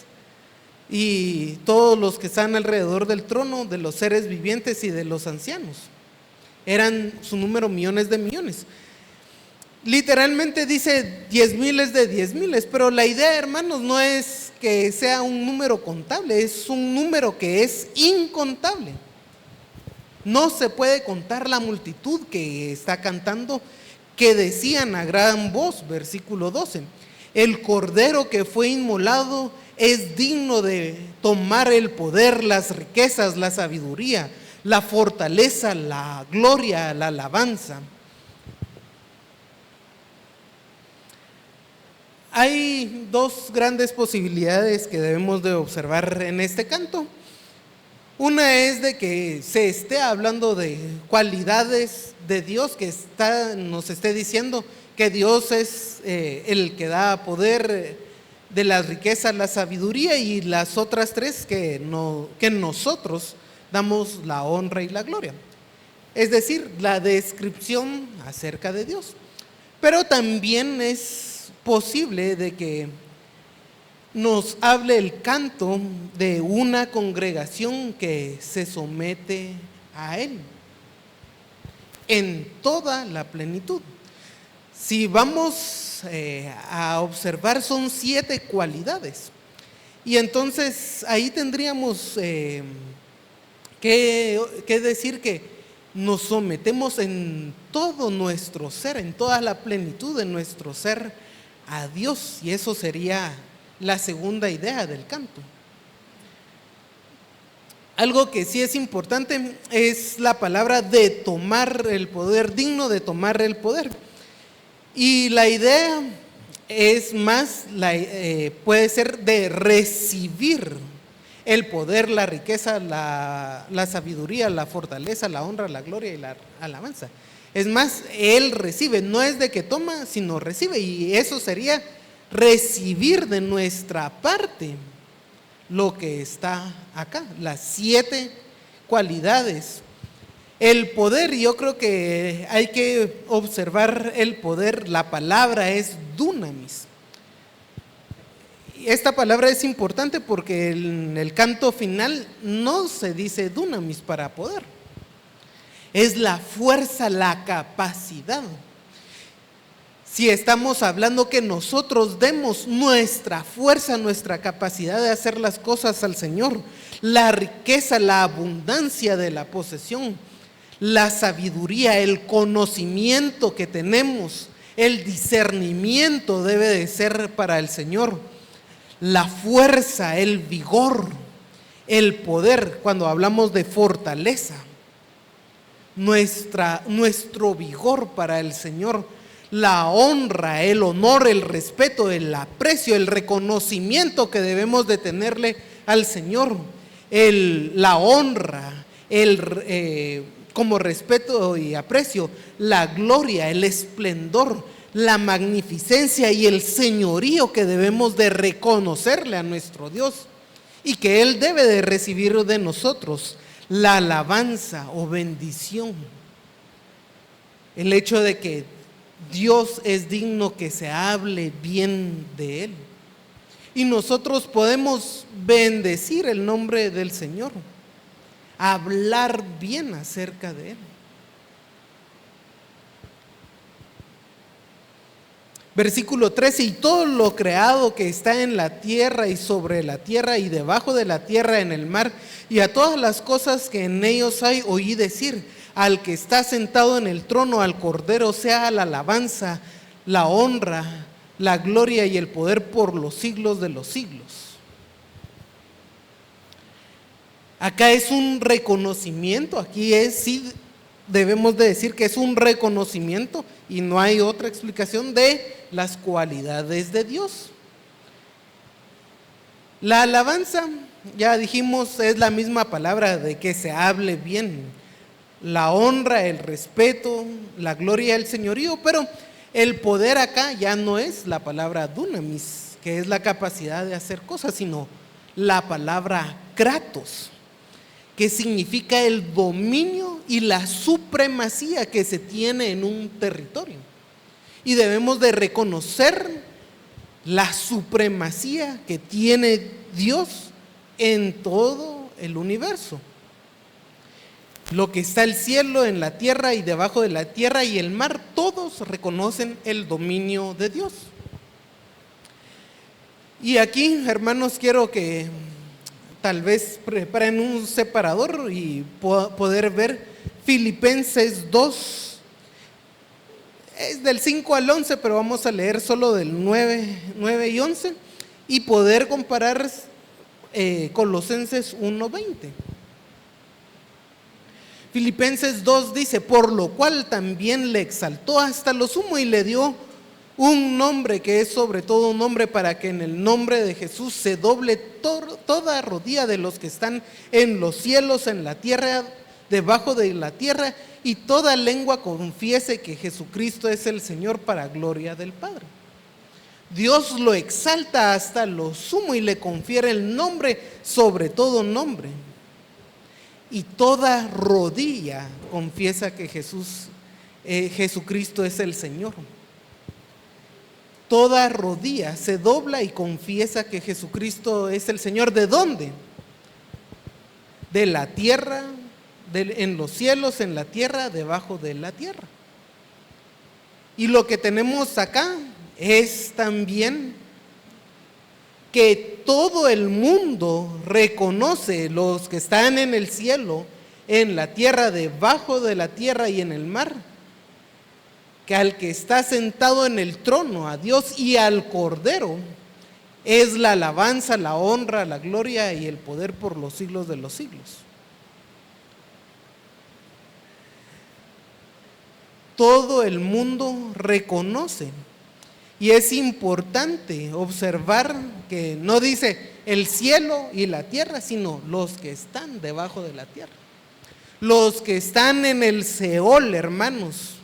y todos los que están alrededor del trono, de los seres vivientes y de los ancianos. Eran su número millones de millones. Literalmente dice 10 miles de 10 miles, pero la idea, hermanos, no es que sea un número contable, es un número que es incontable. No se puede contar la multitud que está cantando, que decían a gran voz, versículo 12, el cordero que fue inmolado es digno de tomar el poder, las riquezas, la sabiduría, la fortaleza, la gloria, la alabanza. Hay dos grandes posibilidades que debemos de observar en este canto. Una es de que se esté hablando de cualidades de Dios, que nos esté diciendo que Dios es el que da poder de las riquezas, la sabiduría, y las otras tres que nosotros damos la honra y la gloria. Es decir, la descripción acerca de Dios. Pero también es posible de que nos hable el canto de una congregación que se somete a Él en toda la plenitud. Si vamos a observar, son 7 cualidades. Y entonces ahí tendríamos que decir que nos sometemos en todo nuestro ser, en toda la plenitud de nuestro ser a Dios. Y eso sería la segunda idea del canto. Algo que sí es importante es la palabra de tomar el poder, digno de tomar el poder. Y la idea es más, puede ser de recibir el poder, la riqueza, la sabiduría, la fortaleza, la honra, la gloria y la alabanza. Es más, Él recibe, no es de que toma, sino recibe. Y eso sería recibir de nuestra parte lo que está acá, las 7 cualidades. El poder, yo creo que hay que observar el poder. La palabra es dunamis. Esta palabra es importante porque en el canto final no se dice dunamis para poder. Es la fuerza, la capacidad. Si estamos hablando que nosotros demos nuestra fuerza, nuestra capacidad de hacer las cosas al Señor, la riqueza, la abundancia de la posesión, la sabiduría, el conocimiento que tenemos, el discernimiento debe de ser para el Señor, la fuerza, el vigor, el poder, cuando hablamos de fortaleza, nuestro vigor para el Señor, la honra, el honor, el respeto, el aprecio, el reconocimiento que debemos de tenerle al Señor, la honra, como respeto y aprecio, la gloria, el esplendor, la magnificencia y el señorío que debemos de reconocerle a nuestro Dios y que Él debe de recibir de nosotros, la alabanza o bendición. El hecho de que Dios es digno que se hable bien de Él. Y nosotros podemos bendecir el nombre del Señor, hablar bien acerca de Él. Versículo 13: y todo lo creado que está en la tierra y sobre la tierra y debajo de la tierra en el mar, y a todas las cosas que en ellos hay, oí decir: al que está sentado en el trono, al Cordero, sea la alabanza, la honra, la gloria y el poder por los siglos de los siglos. Acá es un reconocimiento, aquí sí debemos de decir que es un reconocimiento y no hay otra explicación de las cualidades de Dios. La alabanza, ya dijimos, es la misma palabra de que se hable bien. La honra, el respeto, la gloria, el señorío, pero el poder acá ya no es la palabra dunamis, que es la capacidad de hacer cosas, sino la palabra kratos, que significa el dominio y la supremacía que se tiene en un territorio. Y debemos de reconocer la supremacía que tiene Dios en todo el universo. Lo que está el cielo, en la tierra y debajo de la tierra y el mar, todos reconocen el dominio de Dios. Y aquí, hermanos, quiero que tal vez preparen un separador y poder ver Filipenses 2. Es del 5 al 11, pero vamos a leer solo del 9 y 11 y poder comparar Colosenses 1:20. Filipenses 2 dice: por lo cual también le exaltó hasta lo sumo y le dio un nombre que es sobre todo un nombre, para que en el nombre de Jesús se doble toda rodilla de los que están en los cielos, en la tierra debajo de la tierra, y toda lengua confiese que Jesucristo es el Señor, para gloria del Padre. Dios lo exalta hasta lo sumo y le confiere el nombre sobre todo nombre. Y toda rodilla confiesa que Jesucristo es el Señor. Toda rodilla se dobla y confiesa que Jesucristo es el Señor. ¿De dónde? De la tierra, en los cielos, en la tierra, debajo de la tierra. Y lo que tenemos acá es también que todo el mundo reconoce, los que están en el cielo, en la tierra, debajo de la tierra y en el mar, que al que está sentado en el trono, a Dios y al Cordero, es la alabanza, la honra, la gloria y el poder por los siglos de los siglos. Todo el mundo reconoce. Y es importante observar que no dice el cielo y la tierra, sino los que están debajo de la tierra. Los que están en el Seol, hermanos,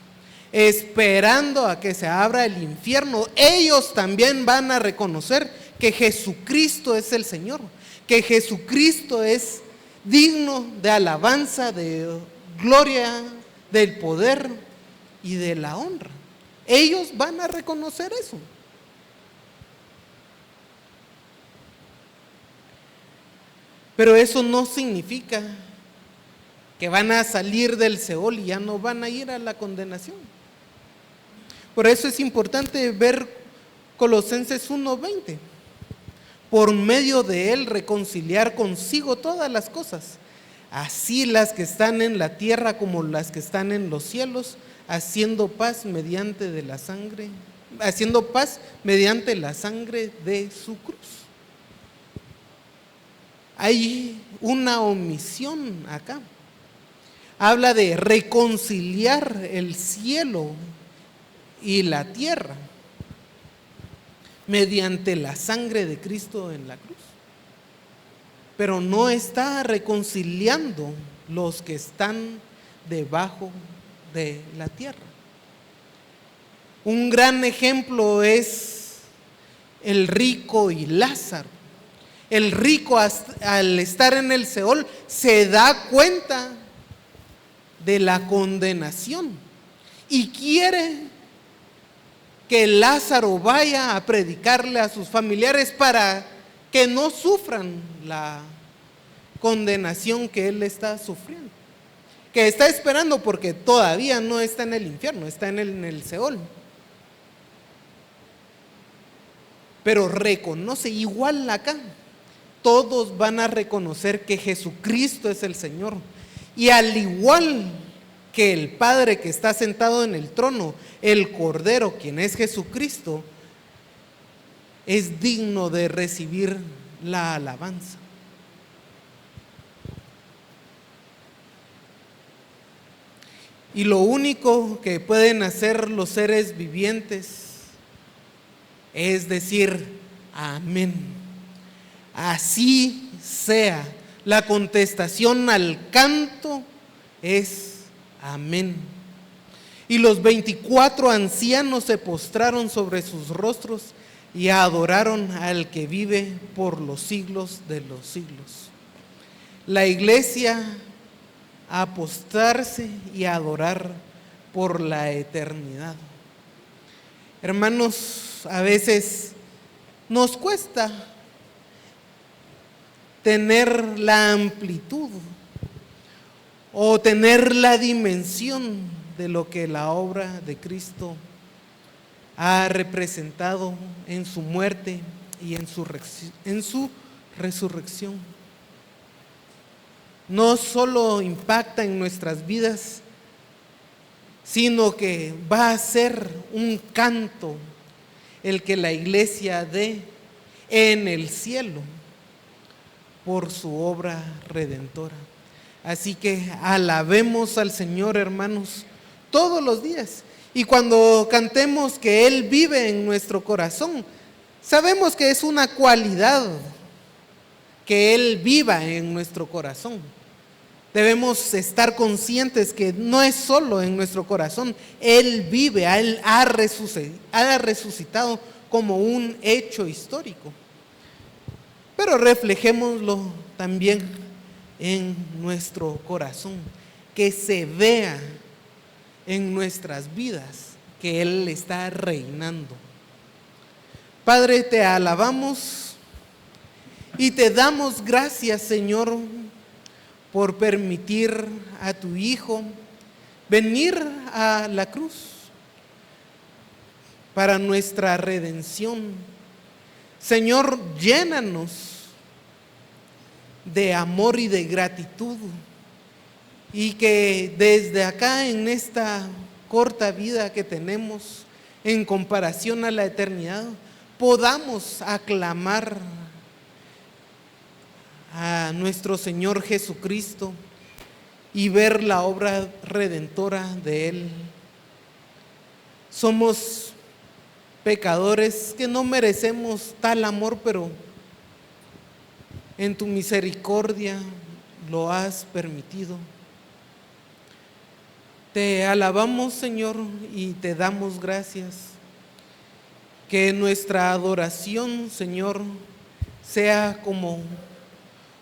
esperando a que se abra el infierno, ellos también van a reconocer que Jesucristo es el Señor, que Jesucristo es digno de alabanza, de gloria, del poder y de la honra. Ellos van a reconocer eso. Pero eso no significa que van a salir del Seol y ya no van a ir a la condenación. Por eso es importante ver Colosenses 1:20. Por medio de él reconciliar consigo todas las cosas, así las que están en la tierra como las que están en los cielos, haciendo paz mediante la sangre de su cruz. Hay una omisión acá. Habla de reconciliar el cielo y la tierra mediante la sangre de Cristo en la cruz. Pero no está reconciliando los que están debajo de la tierra. Un gran ejemplo es el rico y Lázaro. El rico, al estar en el Seol, se da cuenta de la condenación y quiere que Lázaro vaya a predicarle a sus familiares para que no sufran la condenación que él está sufriendo, que está esperando, porque todavía no está en el infierno, está en el Seol. Pero reconoce, igual acá, todos van a reconocer que Jesucristo es el Señor. Y al igual que el Padre que está sentado en el trono, el Cordero, quien es Jesucristo, es digno de recibir la alabanza. Y lo único que pueden hacer los seres vivientes es decir amén. Así sea. La contestación al canto es amén. Y los 24 ancianos se postraron sobre sus rostros y adoraron al que vive por los siglos de los siglos. La iglesia a postrarse y a adorar por la eternidad. Hermanos, a veces nos cuesta tener la amplitud o tener la dimensión de lo que la obra de Cristo ha representado en su muerte y en su resurrección. No solo impacta en nuestras vidas, sino que va a ser un canto el que la iglesia dé en el cielo por su obra redentora. Así que alabemos al Señor, hermanos, todos los días. Y cuando cantemos que Él vive en nuestro corazón, sabemos que es una cualidad que Él viva en nuestro corazón. Debemos estar conscientes que no es solo en nuestro corazón. Él vive, Él ha resucitado como un hecho histórico. Pero reflejémoslo también en nuestro corazón, que se vea en nuestras vidas que Él está reinando. Padre, te alabamos y te damos gracias, Señor, por permitir a tu Hijo venir a la cruz para nuestra redención. Señor, llénanos de amor y de gratitud, y que desde acá, en esta corta vida que tenemos en comparación a la eternidad, podamos aclamar a nuestro Señor Jesucristo y ver la obra redentora de Él. Somos pecadores que no merecemos tal amor, pero en tu misericordia lo has permitido. Te alabamos, Señor, y te damos gracias. Que nuestra adoración, Señor, sea como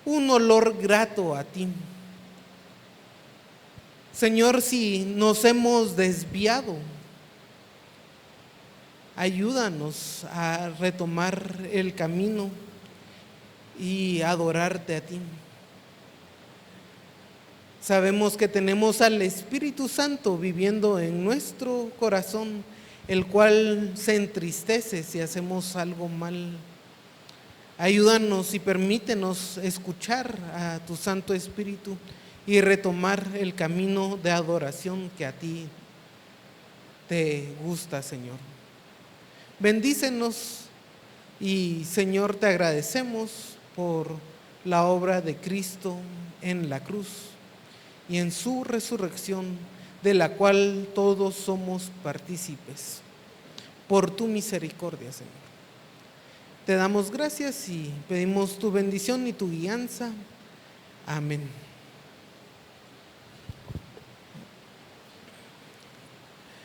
un olor grato a ti. Señor, si nos hemos desviado, ayúdanos a retomar el camino y adorarte a ti. Sabemos que tenemos al Espíritu Santo viviendo en nuestro corazón, el cual se entristece si hacemos algo mal. Ayúdanos y permítenos escuchar a tu Santo Espíritu y retomar el camino de adoración que a ti te gusta, Señor. Bendícenos y, Señor, te agradecemos por la obra de Cristo en la cruz y en su resurrección, de la cual todos somos partícipes, por tu misericordia, Señor. Te damos gracias y pedimos tu bendición y tu guianza. Amén.